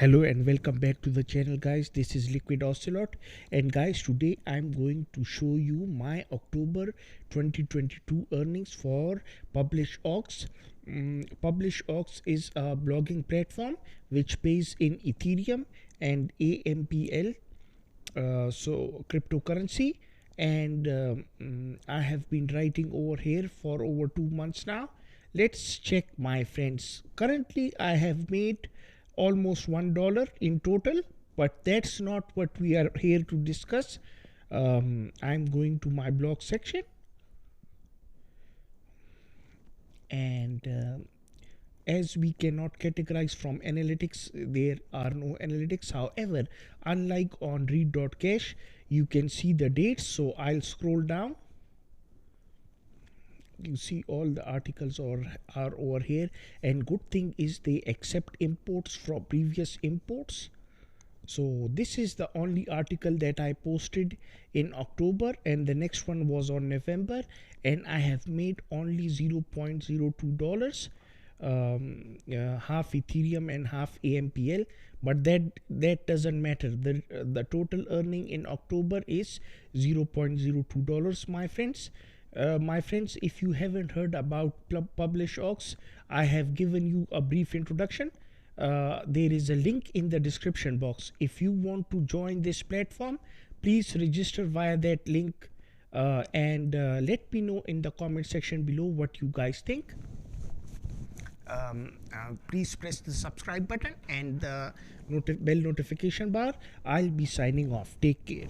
Hello and welcome back to the channel, guys. This is LiquidOcelot, and guys, today I'm going to show you my October 2022 earnings for Publish0x. Publish0x is a blogging platform which pays in ethereum and AMPL, so cryptocurrency. And I have been writing over here for over 2 months now. Let's check, my friends. Currently I have made almost $1 in total, but that's not what we are here to discuss. I'm going to my blog section, and as we cannot categorize from analytics, there are no analytics. However, unlike on read.cash, you can see the dates. So I'll scroll down. You see all the articles are over here, and good thing is they accept imports from previous imports. So this is the only article that I posted in October, and the next one was on November, and I have made only $0.02, half Ethereum and half AMPL, but that doesn't matter. The total earning in October is $0.02, my friends. My friends, if you haven't heard about Publish0x, I have given you a brief introduction. There is a link in the description box. If you want to join this platform, please register via that link, and let me know in the comment section below what you guys think. Please press the subscribe button and the bell notification bar. I'll be signing off. Take care.